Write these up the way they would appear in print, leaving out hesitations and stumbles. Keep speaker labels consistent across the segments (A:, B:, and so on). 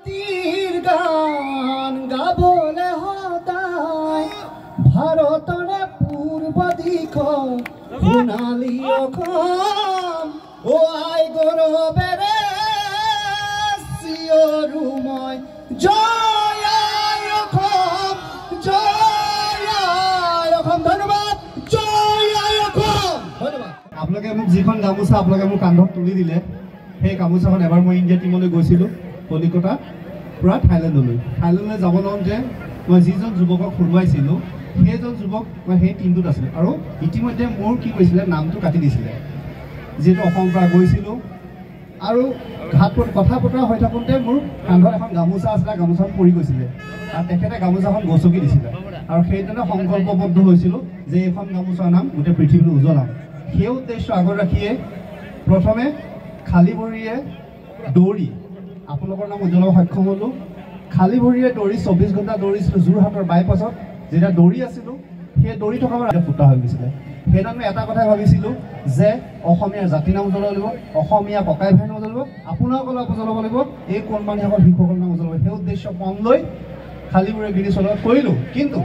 A: জাতিৰ গান গাবলে সদায় ভাৰতৰে পূৰ্ব দিশত সোণালী অসম অ আই গৌৰৱেৰে চিঞৰো মই জয় আই অসম জয় আই অসম ধন্যবাদ জয় আই অসম ধন্যবাদ আপোনালোকে মোক যিখন গামোচা আপোনালোকে মোক কান্ধত তুলি দিলে সেই গামোচাখন এবাৰ মই ইণ্ডিয়া টিমলৈ গৈছিলোঁ কলিকতা পৰা থাইলেণ্ডলৈ যাব লওঁতে মই যিজন যুৱকক হৰুৱাইছিলোঁ সেইজন যুৱক মই সেই টিমটোত আছিলোঁ আৰু ইতিমধ্যে মোৰ কি কৈছিলে নামটো কাটি দিছিলে যিহেতু অসমৰ পৰা গৈছিলোঁ আৰু ঘাটত কথা বতৰা হৈ থাকোঁতে মোৰ কান্ধত এখন গামোচা আছিলে গামোচাখন পৰি গৈছিলে আৰু তেখেতে গামোচাখন গছকি দিছিলে আৰু সেইদিনা সংকল্পবদ্ধ হৈছিলোঁ যে এইখন গামোচাৰ নাম গোটেই পৃথিৱীলৈ উজ্বলাম সেই উদ্দেশ্য আগত ৰাখিয়ে প্ৰথমে খালী ভৰিৰে দৌৰি আপোনালোকৰ নাম উজ্বলাব সক্ষম হ'লোঁ খালী ভৰিৰে দৌৰি 24 ঘণ্টা দৌৰিছিলোঁ যোৰহাটৰ বাইপাছত যেতিয়া দৌৰি আছিলোঁ সেই দৌৰি থকা এটা ফুটা হৈ গৈছিলে সেইদিনা মই এটা কথাই ভাবিছিলোঁ যে অসমীয়াৰ জাতি নাম উজ্বলাব লাগিব অসমীয়া ককাই ভাই নাম উজ্বলাব আপোনালোকৰ উজ্বলাব লাগিব এই কণমানিসকল শিশুসকলৰ নাম উজ্বলাব সেই উদ্দেশ্য মন লৈ খালী ভৰিৰে গিৰি চলোৱা কৰিলোঁ কিন্তু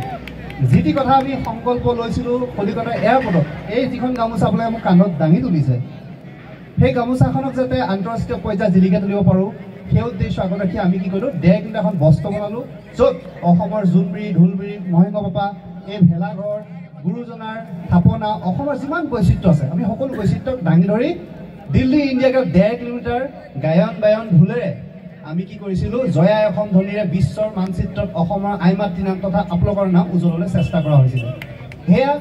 A: যিটি কথা আমি সংকল্প লৈছিলোঁ কলিকতা এয়াৰপৰ্টত এই যিখন গামোচা আপোনালোকে মোক কান্ধত দাঙি তুলিছে সেই গামোচাখনক যাতে আন্তঃৰাষ্ট্ৰীয় পৰ্যায়ত জিলিকাই তুলিব পাৰোঁ সেই উদ্দেশ্য আগত ৰাখি আমি কি কৰিলোঁ 1.5 কিলো এখন বস্ত্ৰ বনালোঁ য'ত অসমৰ জোনবিৰি ঢোলবিৰি মহেংগপাপা এই ভেলাঘৰ গুৰুজনাৰ থাপনা অসমৰ যিমান বৈচিত্ৰ আছে আমি সকলো বৈচিত্ৰক দাঙি ধৰি দিল্লী ইণ্ডিয়াকে 1.5 কিলোমিটাৰ গায়ন বায়ন ঢোলেৰে আমি কি কৰিছিলোঁ জয় আই অসম ধ্বনিৰে বিশ্বৰ মানচিত্ৰত অসমৰ আইমাতৃ নাম তথা আপোনালোকৰ নাম উজ্বলাবলৈ চেষ্টা কৰা হৈছিলে সেয়া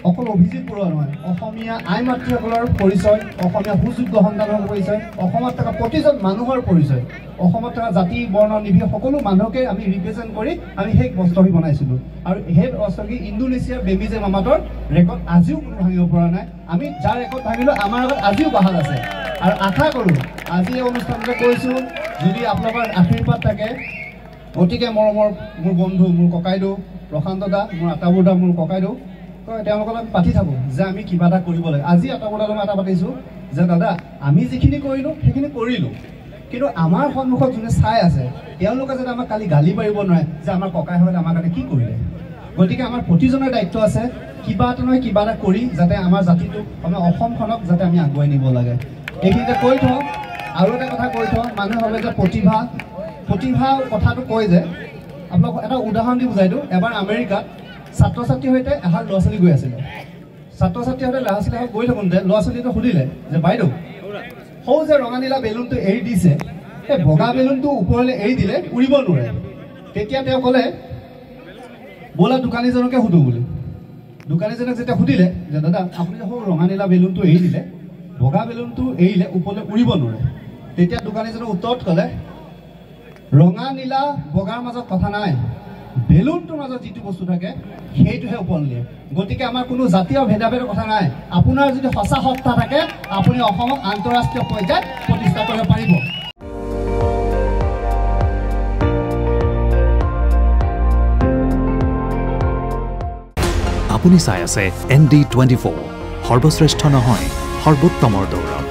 A: অকল অভিজিত বৰুৱা নহয় অসমীয়া আই মাতৃসকলৰ পৰিচয় অসমীয়া সুযোগ্য সন্তানৰ পৰিচয় অসমত থকা প্ৰতিজন মানুহৰ পৰিচয় অসমত থকা জাতি বৰ্ণ নিৰ্বিশেষে সকলো মানুহকে আমি ৰিপ্ৰেজেণ্ট কৰি আমি সেই বস্ত্ৰটি বনাইছিলোঁ আৰু সেই বস্ত্ৰটি ইণ্ডোনেছিয়াৰ বেমিজে মামাতৰ ৰেকৰ্ড আজিও কোনো ভাঙিব পৰা নাই আমি যাৰ ৰেকৰ্ড ভাঙিলোঁ আমাৰ আগত আজিও বাহাল আছে আৰু আশা কৰোঁ আজি এই অনুষ্ঠানতে কৈছোঁ যদি আপোনালোকৰ আশীৰ্বাদ থাকে অতিকে মৰমৰ মোৰ বন্ধু মোৰ ককাইদেউ প্ৰশান্ত দা মোৰ আটাবুৰ দা মোৰ ককাইদেউ তেওঁলোকৰ লগত পাতি থাকোঁ যে আমি কিবা এটা কৰিব লাগে আজি আটাবুৰ লগত এটা পাতিছোঁ যে দাদা আমি যিখিনি কৰিলোঁ সেইখিনি কৰিলোঁ কিন্তু আমাৰ সন্মুখত যোনে চাই আছে তেওঁলোকে যাতে আমাক কালি গালি পাৰিব নোৱাৰে যে আমাৰ ককাইহঁতে আমাৰ কাৰণে কি কৰিলে গতিকে আমাৰ প্ৰতিজনৰ দায়িত্ব আছে কিবা এটা নহয় কিবা এটা কৰি যাতে আমাৰ জাতিটোক আমাৰ অসমখনক যাতে আমি আগুৱাই নিব লাগে এইখিনিতে কৈ থওঁ আৰু এটা কথা কৈ থওঁ মানুহে ভাবে যে প্ৰতিভা কথাটো কয় যে আপোনাক এটা উদাহৰণ দি বুজাই দিওঁ এবাৰ আমেৰিকাত ছাত্ৰ ছাত্ৰীৰ সৈতে এহাল ল'ৰা ছোৱালী গৈ আছিলে ছাত্ৰ ছাত্ৰীৰ সৈতে ল'ৰা ছোৱালীহাল গৈ থাকোঁতে ল'ৰা ছোৱালীটো সুধিলে যে বাইদেউ সৌ যে ৰঙা নীলা বেলুনটো এৰি দিছে সেই বগা বেলুনটো ওপৰলৈ এৰি দিলে উৰিব নোৱাৰে তেতিয়া তেওঁ ক'লে ব'লা দোকানীজনকে সুধোঁ বুলি দোকানীজনক যেতিয়া সুধিলে যে দাদা আপুনি যে সৌ ৰঙা নীলা বেলুনটো এৰি দিলে বগা বেলুনটো এৰিলে ওপৰলৈ উৰিব নোৱাৰে তেতিয়া দোকানীজনৰ উত্তৰত ক'লে ৰঙা নীলা বগাৰ মাজত কথা নাই বেলুনটোৰ মাজত যিটো বস্তু থাকে সেইটোহে ওপৰলৈ নিয়ে গতিকে আমাৰ কোনো জাতীয় ভেদাভেদৰ কথা নাই আপোনাৰ যদি সঁচা সত্তা থাকে আপুনি অসমক আন্তঃৰাষ্ট্ৰীয় পৰ্যায়ত প্ৰতিষ্ঠা কৰিব পাৰিব
B: আপুনি চাই আছে ND24 সৰ্বশ্ৰেষ্ঠ নহয় সৰ্বোত্তমৰ দৌৰত